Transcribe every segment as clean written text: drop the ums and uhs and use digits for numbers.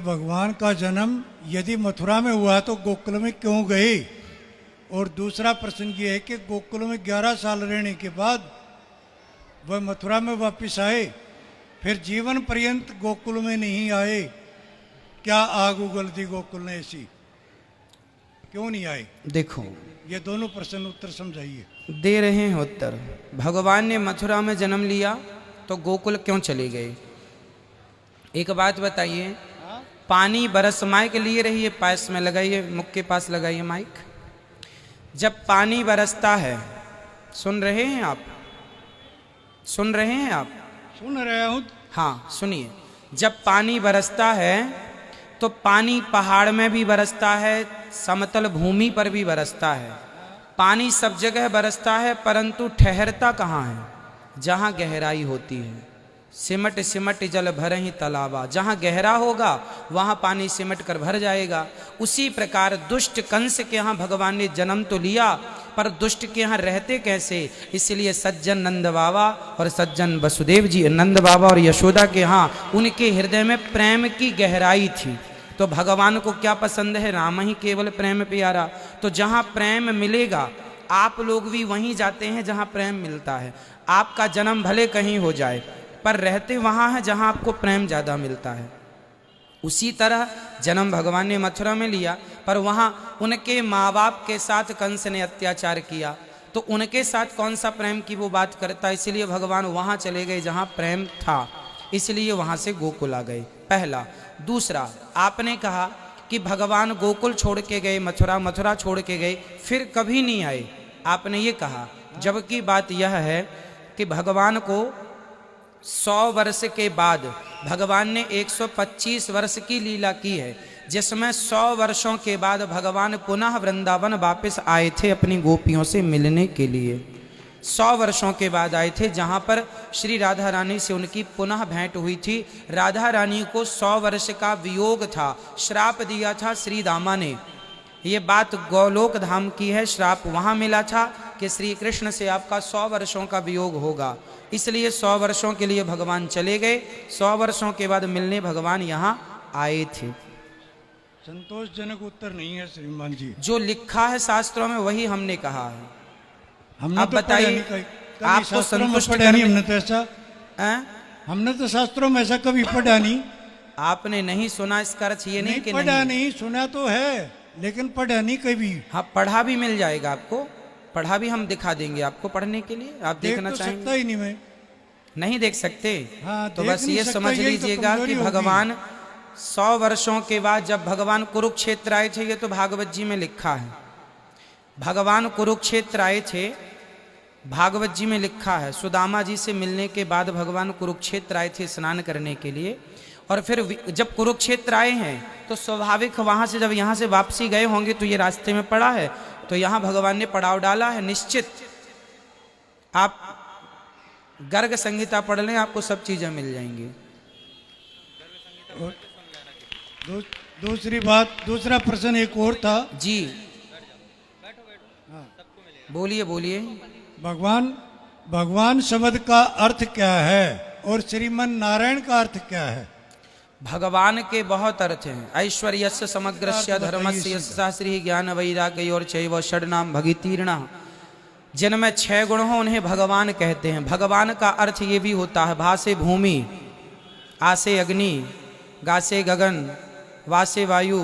भगवान का जन्म यदि मथुरा में हुआ तो गोकुल में क्यों गए? और दूसरा प्रश्न ये है कि गोकुल में 11 साल रहने के बाद वह मथुरा में वापस आए, फिर जीवन पर्यंत गोकुल में नहीं आए। क्या आग उगल दी गोकुल ने ऐसी? क्यों नहीं आए? देखो, ये दोनों प्रश्न उत्तर समझाइए। दे रहे हैं उत्तर। भगवान ने मथुरा में जन्म लिया तो गोकुल क्यों चले गए? एक बात बताइए, पानी बरस माइक लिए रहिए, पास में लगाइए, मुख के पास लगाइए माइक। जब पानी बरसता है, सुन रहे हैं आप? सुन रहे हैं आप? सुन रहा हूँ। हाँ सुनिए, जब पानी बरसता है तो पानी पहाड़ में भी बरसता है, समतल भूमि पर भी बरसता है। पानी सब जगह बरसता है, परंतु ठहरता कहाँ है? जहाँ गहराई होती है। सिमट सिमट जल भर ही तालाबा, जहाँ गहरा होगा वहाँ पानी सिमट कर भर जाएगा। उसी प्रकार दुष्ट कंस के यहाँ भगवान ने जन्म तो लिया, पर दुष्ट के यहाँ रहते कैसे? इसलिए सज्जन नंद बाबा और सज्जन वसुदेव जी, नंद बाबा और यशोदा के यहाँ उनके हृदय में प्रेम की गहराई थी। तो भगवान को क्या पसंद है? राम ही केवल प्रेम प्यारा। तो जहाँ प्रेम मिलेगा, आप लोग भी वहीं जाते हैं जहाँ प्रेम मिलता है। आपका जन्म भले कहीं हो जाए, पर रहते वहाँ है जहाँ आपको प्रेम ज़्यादा मिलता है। उसी तरह जन्म भगवान ने मथुरा में लिया, पर वहाँ उनके माँ बाप के साथ कंस ने अत्याचार किया, तो उनके साथ कौन सा प्रेम की वो बात करता, इसलिए भगवान वहाँ चले गए जहाँ प्रेम था, इसलिए वहाँ से गोकुल आ गए। पहला। दूसरा, आपने कहा कि भगवान गोकुल छोड़ के गए, मथुरा, मथुरा छोड़ के गए, फिर कभी नहीं आए, आपने ये कहा। जबकि बात यह है कि भगवान को 100 वर्ष के बाद भगवान ने 125 वर्ष की लीला की है, जिसमें 100 वर्षों के बाद भगवान पुनः वृंदावन वापस आए थे अपनी गोपियों से मिलने के लिए। 100 वर्षों के बाद आए थे, जहाँ पर श्री राधा रानी से उनकी पुनः भेंट हुई थी। राधा रानी को 100 वर्ष का वियोग था, श्राप दिया था श्री दामा ने। ये बात गोलोक धाम की है, श्राप वहाँ मिला था कि श्री कृष्ण से आपका 100 वर्षों का वियोग होगा, इसलिए 100 वर्षों के लिए भगवान चले गए। 100 वर्षों के बाद मिलने भगवान यहाँ आए थे। संतोषजनक उत्तर नहीं है श्रीमान जी। जो लिखा है शास्त्रों में वही हमने कहा है। हमने आप तो बताइए, आपको संतुष्ट पढ़ा नहीं, करने हमने तो ऐसा हमने तो शास्त्रों में ऐसा कभी पढ़ा नहीं। आपने नहीं सुना, इसका अर्थ ये नहीं कि पढ़ा नहीं, सुना तो है लेकिन पढ़ा नहीं कभी। हाँ, पढ़ा भी मिल जाएगा आपको, पढ़ा भी हम दिखा देंगे आपको पढ़ने के लिए। आप देखना तो चाहेंगे? सकता ही नहीं मैं। नहीं देख सकते? हाँ, तो बस ये समझ यही तो लीजिएगा कि कमजोरी भगवान 100 वर्षों के बाद जब भगवान कुरुक्षेत्र आए थे, ये तो भागवत जी में लिखा है। भगवान कुरुक्षेत्र आए थे, भागवत जी में लिखा है। सुदामा जी से मिलने के बाद भगवान कुरुक्षेत्र आए थे स्नान करने के लिए, और फिर जब कुरुक्षेत्र आए हैं तो स्वाभाविक वहाँ से जब यहाँ से वापसी गए होंगे तो ये रास्ते में पड़ा है, तो यहाँ भगवान ने पड़ाव डाला है निश्चित। आप गर्ग संहिता पढ़ लें, आपको सब चीज़ें मिल जाएंगी। दूसरी बात, दूसरा प्रश्न एक और था जी। बोलिए बोलिए। भगवान शब्द का अर्थ क्या है और श्रीमन नारायण का अर्थ क्या है? भगवान के बहुत अर्थ हैं। ऐश्वर्यस्य समग्रस्य धर्मस्य यस्य श्री ज्ञान वैराग्य और चैव षड्नाम भगितीर्णा, जिनमें 6 गुण हो उन्हें भगवान कहते हैं। भगवान का अर्थ ये भी होता है, भासे भूमि, आसे अग्नि, गासे गगन, वासे वायु,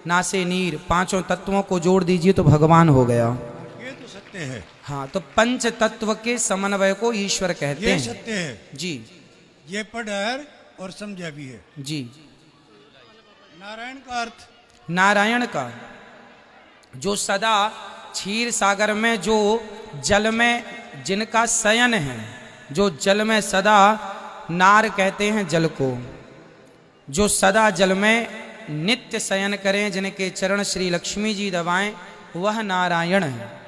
नासे नीर, 5 तत्वों को जोड़ दीजिए तो भगवान हो गया। ये तो सत्य है। हाँ, तो 5 तत्व के समन्वय को ईश्वर कहते हैं। ये सत्य है जी। ये पढ़ा और समझा भी है जी। नारायण का अर्थ, नारायण का जो सदा क्षीर सागर में, जो जल में जिनका शयन है, जो जल में सदा, नार कहते हैं जल को, जो सदा जल में नित्य शयन करें, जिनके चरण श्री लक्ष्मी जी दबाएं, वह नारायण है।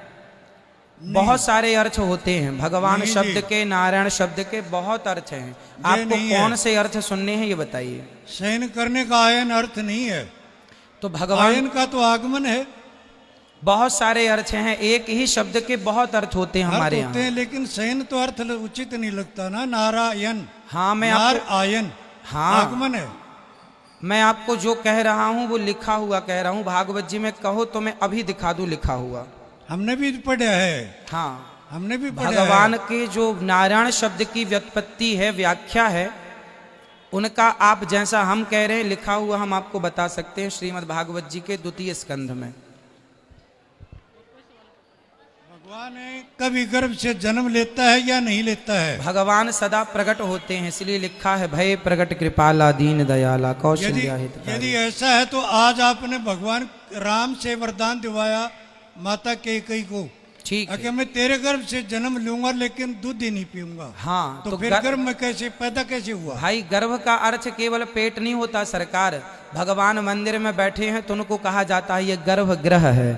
बहुत सारे अर्थ होते हैं भगवान शब्द के, नारायण शब्द के बहुत अर्थ हैं। आपको कौन से अर्थ सुनने हैं ये बताइए। शयन करने का आयन अर्थ नहीं है, तो भगवान आयन का तो आगमन है। बहुत सारे अर्थ हैं, एक ही शब्द के बहुत अर्थ होते हैं हमारे यहाँ। लेकिन शयन तो अर्थ उचित नहीं लगता ना। नारायण, हाँ, मैं नार आयन, हाँ आगमन है। मैं आपको जो कह रहा हूं वो लिखा हुआ कह रहा हूं। भागवत जी में कहो तो मैं अभी दिखा दूं लिखा हुआ। हमने भी पढ़ा है, हाँ, हमने भी पढ़ा भगवान है। के जो नारायण शब्द की व्युत्पत्ति है, व्याख्या है, उनका आप जैसा हम कह रहे हैं लिखा हुआ हम आपको बता सकते हैं श्रीमद् भागवत जी के 2 स्कंध में। भगवान कभी गर्भ से जन्म लेता है या नहीं लेता है? भगवान सदा प्रकट होते हैं, इसलिए लिखा है भय प्रकट कृपाला दीन दयाला कौशल्या हितकारी। यदि ऐसा है तो आज आपने भगवान राम से वरदान दिवाया माता कैकेयी को, ठीक है। कि मैं तेरे गर्भ से जन्म लूंगा लेकिन दूध ही नहीं पीऊंगा। हाँ, तो फिर गर्भ में कैसे पैदा कैसे हुआ? भाई गर्भ का अर्थ केवल पेट नहीं होता सरकार। भगवान मंदिर में बैठे हैं तो उनको कहा जाता है ये गर्भगृह है।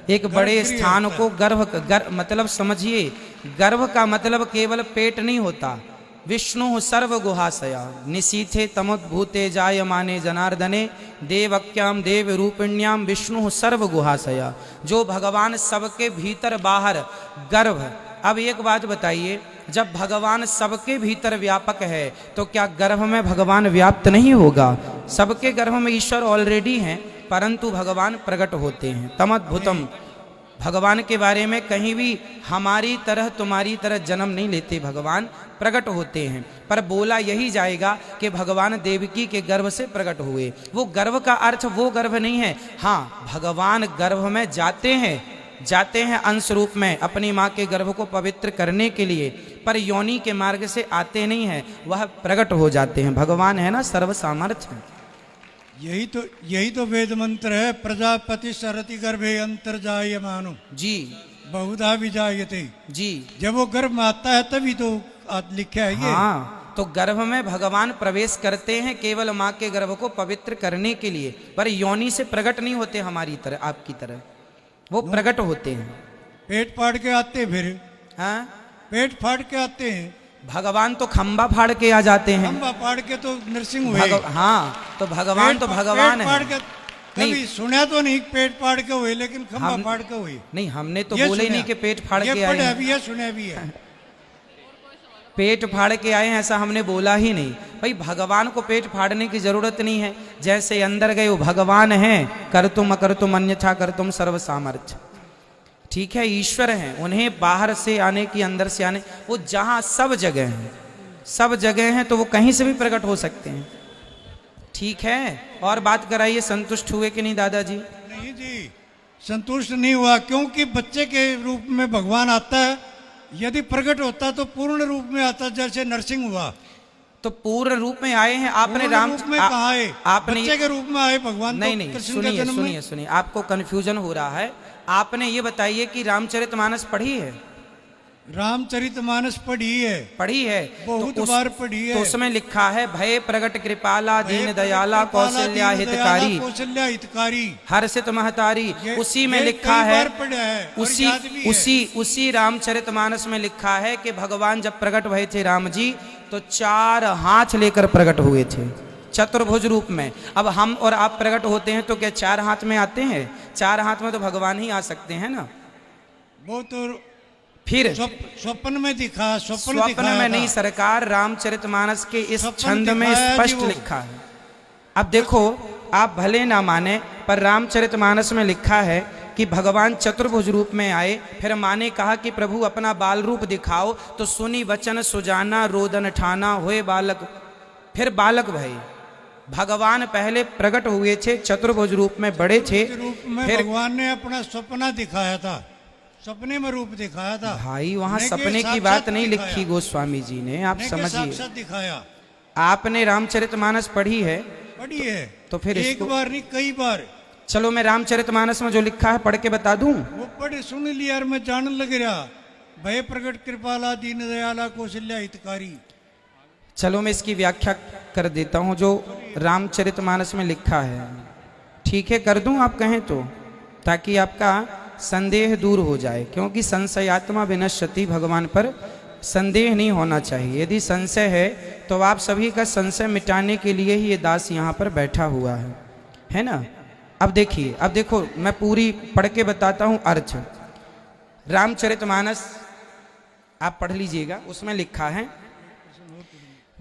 एक बड़े स्थान को मतलब समझिए, गर्भ का मतलब केवल पेट नहीं होता। विष्णु सर्व गुहाशया निशीथे तमोद्भूते जायमाने जनार्दने देवक्याम देव रूपिण्याम विष्णु सर्व गुहाशया। जो भगवान सबके भीतर बाहर गर्भ। अब एक बात बताइए, जब भगवान सबके भीतर व्यापक है तो क्या गर्भ में भगवान व्याप्त नहीं होगा? सबके गर्भ में ईश्वर ऑलरेडी हैं, परंतु भगवान प्रकट होते हैं। तमद्भुतम, भगवान के बारे में कहीं भी हमारी तरह तुम्हारी तरह जन्म नहीं लेते, भगवान प्रकट होते हैं। पर बोला यही जाएगा कि भगवान देवकी के गर्भ से प्रकट हुए। वो गर्भ का अर्थ वो गर्भ नहीं है। हाँ, भगवान गर्भ में जाते हैं अंश रूप में अपनी माँ के गर्भ को पवित्र करने के लिए, पर योनि के मार्ग से आते नहीं हैं, वह प्रकट हो जाते हैं। भगवान है ना सर्व सामर्थ्य। यही तो वेद मंत्र है, प्रजापति सरति गर्भे अंतर्जायमानो जी बहुधा विजायते। जी, जब वो गर्भ में आता है तभी तो लिखा है ये। हाँ, तो गर्भ में भगवान प्रवेश करते हैं केवल माँ के गर्भ को पवित्र करने के लिए, पर योनि से प्रकट नहीं होते हमारी तरह, आपकी तरह। वो प्रकट होते हैं। पेट फाड़ के आते, फिर हाँ, पेट फाड़ के आते हैं। भगवान तो खंबा फाड़ के आ जाते हैं। खंबा फाड़ के तो नरसिंह हुए। हाँ, तो भगवान तो भगवान है। कभी सुना तो नहीं पेट फाड़ के हुए, लेकिन खंबा फाड़ के हुए। नहीं, हमने तो बोले नहीं कि पेट फाड़ के आए हैं। भी है, सुना भी है। पेट फाड़ के आए हैं ऐसा हमने बोला ही नहीं। भाई भगवान को पेट फाड़ने की जरूरत नहीं है। जैसे अंदर गए वो भगवान हैं, कर तुम अकर तुम अन्यथा कर तुम सर्व सामर्थ्य। ठीक है, ईश्वर हैं, उन्हें बाहर से आने की अंदर से आने, वो जहाँ सब जगह हैं, सब जगह हैं, तो वो कहीं से भी प्रकट हो सकते हैं। ठीक है, और बात कराइए, संतुष्ट हुए कि नहीं दादाजी? नहीं जी, संतुष्ट नहीं हुआ, क्योंकि बच्चे के रूप में भगवान आता है। यदि प्रकट होता तो पूर्ण रूप में आता, जैसे नरसिंह हुआ। तो पूर्ण रूप में आए हैं आपने राम रूप में कहा है, आपने बच्चे के रूप में आए भगवान। नहीं, सुनिए, आपको कंफ्यूजन हो रहा है। आपने ये बताइए कि रामचरितमानस पढ़ी है? रामचरितमानस पढ़ी है, बहुत बार पढ़ी है। तो उसमें लिखा है भय प्रगट कृपाला दीन दयाला कौशल्या हितकारी हर्षित महतारी। उसी में लिखा है, उसी रामचरितमानस में लिखा है कि भगवान जब प्रकट हुए थे राम जी, तो 4 हाथ लेकर प्रकट हुए थे, चतुर्भुज रूप में। अब हम और आप प्रकट होते हैं तो क्या 4 हाथ में आते हैं? 4 हाथ में तो भगवान ही आ सकते हैं ना। वो तो फिर स्वप्न में दिखा, स्वप्न में नहीं सरकार, रामचरितमानस के इस छंद में स्पष्ट लिखा है। अब देखो, आप भले ना माने, पर रामचरितमानस में लिखा है कि भगवान चतुर्भुज रूप में आए। फिर माँ ने कहा कि प्रभु अपना बाल रूप दिखाओ, तो सुनी वचन सुजाना रोदन ठाना हुए बालक। फिर बालक भई। भगवान पहले प्रकट हुए थे चतुर्भुज रूप में, बड़े थे। फिर भगवान ने अपना सपना दिखाया था, सपने में रूप दिखाया था। भाई वहां सपने की बात नहीं लिखी गोस्वामी जी ने, आप समझिए। दिखाया। आपने रामचरितमानस पढ़ी है? पढ़ी है। तो फिर एक बार नहीं, कई बार। चलो मैं रामचरितमानस में जो लिखा है पढ़ के बता दूं। वो पढ़े सुन लिया और मैं जानने लग रहा, भय प्रकट कृपाला दीन दयाला कौशल्या हितकारी। चलो मैं इसकी व्याख्या कर देता हूं जो रामचरितमानस में लिखा है। ठीक है, कर दूं आप कहें तो, ताकि आपका संदेह दूर हो जाए, क्योंकि संशयात्मा विनश्यति, भगवान पर संदेह नहीं होना चाहिए। यदि संशय है तो आप सभी का संशय मिटाने के लिए ही ये दास यहाँ पर बैठा हुआ है ना। अब देखिए, अब देखो, मैं पूरी पढ़ के बताता हूँ अर्थ। रामचरितमानस आप पढ़ लीजिएगा, उसमें लिखा है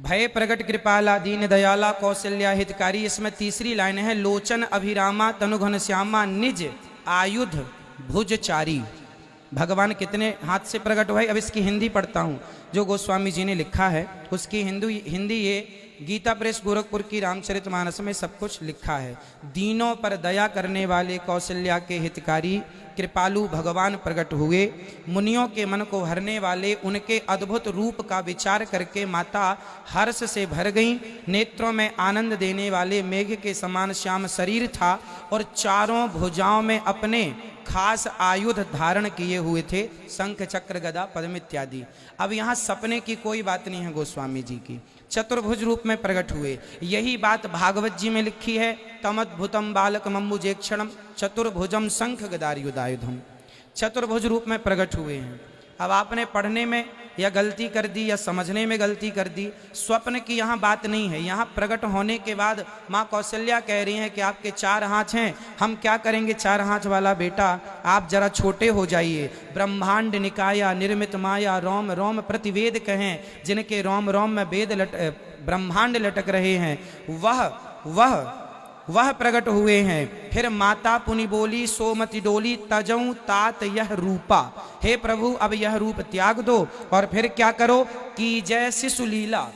भय प्रगट कृपाला दीन दयाला कौशल्या हितकारी। इसमें तीसरी लाइन है, लोचन अभिरामा तनुघन श्यामा निज आयुध भुजचारी। भगवान कितने हाथ से प्रकट हुए। अब इसकी हिंदी पढ़ता हूँ जो गोस्वामी जी ने लिखा है, उसकी हिंदी ये गीता प्रेस गोरखपुर की रामचरितमानस में सब कुछ लिखा है। दीनों पर दया करने वाले कौशल्या के हितकारी कृपालु भगवान प्रकट हुए। मुनियों के मन को हरने वाले उनके अद्भुत रूप का विचार करके माता हर्ष से भर गईं। नेत्रों में आनंद देने वाले मेघ के समान श्याम शरीर था और चारों भुजाओं में अपने खास आयुध धारण किए हुए थे, शंख चक्र गदा पद्म इत्यादि। अब यहाँ सपने की कोई बात नहीं है गोस्वामी जी की, चतुर्भुज रूप में प्रकट हुए। यही बात भागवत जी में लिखी है, तमद्भुतम बालक मम्बुजेक्षणम चतुर्भुजम शंख गदायुधायुधम। चतुर्भुज रूप में प्रकट हुए हैं। अब आपने पढ़ने में या गलती कर दी या समझने में गलती कर दी। स्वप्न की यहाँ बात नहीं है। यहाँ प्रकट होने के बाद माँ कौशल्या कह रही हैं कि आपके 4 हाथ हैं, हम क्या करेंगे 4 हाथ वाला बेटा, आप जरा छोटे हो जाइए। ब्रह्मांड निकाया निर्मित माया रोम रोम प्रतिवेद कहें, जिनके रोम रोम में वेद ब्रह्मांड लटक रहे हैं, वह प्रकट हुए हैं। फिर माता पुनि बोली सोमति डोली तजऊं तात यह रूपा। हे प्रभु अब यह रूप त्याग दो और फिर क्या करो कि जय शिशु लीला।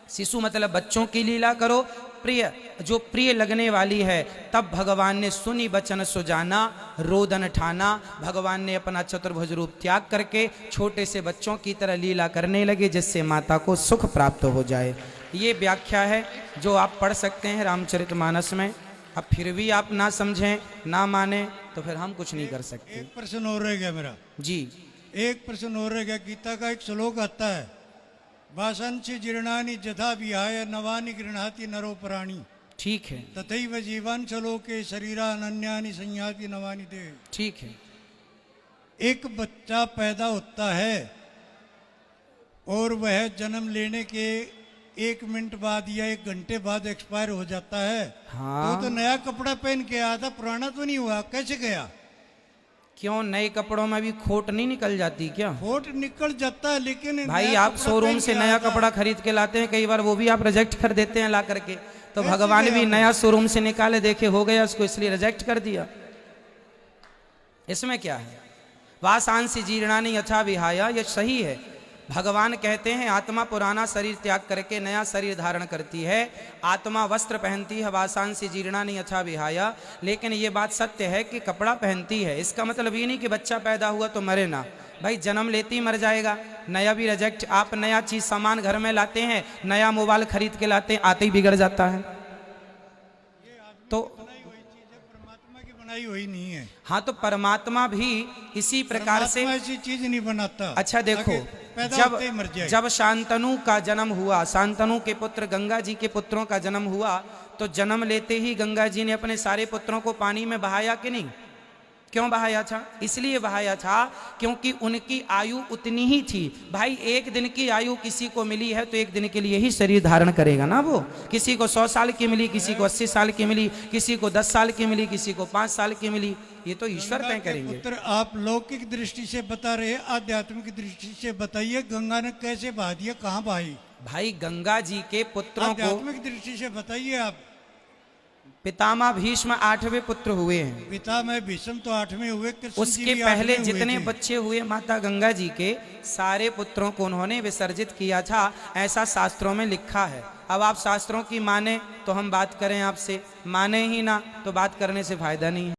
शिशु मतलब बच्चों की लीला करो, प्रिय जो प्रिय लगने वाली है। तब भगवान ने सुनी बचन सुजाना रोदन ठाना। भगवान ने अपना चतुर्भुज रूप त्याग करके छोटे से बच्चों की तरह लीला करने लगे, जिससे माता को सुख प्राप्त हो जाए। ये व्याख्या है जो आप पढ़ सकते हैं रामचरितमानस में। अब फिर भी आप ना समझें ना माने तो फिर हम कुछ नहीं कर सकते। एक प्रश्न और रह गया मेरा जी, एक प्रश्न और रह गया। गीता का एक श्लोक आता है, वासंसि जीर्णानि जथा विहाय नवानि गृह्णाति नरो प्राणी। ठीक है, तथैव जीवन श्लोके शरीरा अनन्यानि संयाति नवानि देह। ठीक है। एक बच्चा पैदा होता है और वह जन्म लेने के 1 मिनट बाद या 1 घंटे बाद एक्सपायर हो जाता है। हाँ। तो नया कपड़ा पहन के आया था, पुराना तो नहीं हुआ, कैसे गया? क्यों नए कपड़ों में भी खोट नहीं निकल जाती क्या? खोट निकल जाता है, लेकिन भाई नया आप कपड़ा शोरूम पहन से के नया आया था। कपड़ा खरीद के लाते हैं, कई बार वो भी आप रिजेक्ट कर देते हैं ला करके। तो कैसे भगवान गया भी वो? नया शोरूम से निकाले, देखे हो गया उसको, इसलिए रिजेक्ट कर दिया। इसमें क्या है? वासांसि जीर्णानि यथा विहाया, ये सही है। भगवान कहते हैं आत्मा पुराना शरीर त्याग करके नया शरीर धारण करती है। आत्मा वस्त्र पहनती है, वासांसि जीर्णानि यथा विहाया। लेकिन ये बात सत्य है कि कपड़ा पहनती है। इसका मतलब ये नहीं कि बच्चा पैदा हुआ तो मरे ना, भाई जन्म लेते ही मर जाएगा। नया भी रिजेक्ट। आप नया चीज सामान घर में लाते हैं, नया मोबाइल खरीद के लाते हैं, आते ही बिगड़ जाता है। तो परमात्मा की बनाई हुई नहीं है। हाँ, तो परमात्मा भी इसी प्रकार से परमात्मा ऐसी चीज नहीं बनाता। अच्छा देखो, पैदा जब होते ही मर जाए। जब शांतनु का जन्म हुआ, शांतनु के पुत्र गंगा जी के पुत्रों का जन्म हुआ, तो जन्म लेते ही गंगा जी ने अपने सारे पुत्रों को पानी में बहाया कि नहीं? क्यों बहाया था? इसलिए बहाया था क्योंकि उनकी आयु उतनी ही थी। भाई 1 दिन की आयु किसी को मिली है तो 1 दिन के लिए ही शरीर धारण करेगा ना वो। किसी को 100 साल की मिली, किसी को 80 साल की मिली, किसी को 10 साल की मिली, किसी को 5 साल की मिली। ये तो ईश्वर तय करेंगे। पुत्र आप लौकिक दृष्टि से बता रहे, आध्यात्मिक दृष्टि से बताइए, गंगा ने कैसे बहा दिया, कहाँ बहाई? भाई गंगा जी के पुत्रों को, आध्यात्मिक दृष्टि से बताइए आप। पितामह भीष्म 8वें पुत्र हुए हैं। पिता में भीष्म तो 8वें हुए, कृष्ण जी उसके भी पहले 8वें हुए जितने थे। बच्चे हुए माता गंगा जी के, सारे पुत्रों को उन्होंने विसर्जित किया था, ऐसा शास्त्रों में लिखा है। अब आप शास्त्रों की माने तो हम बात करें आपसे, माने ही ना तो बात करने से फायदा नहीं है।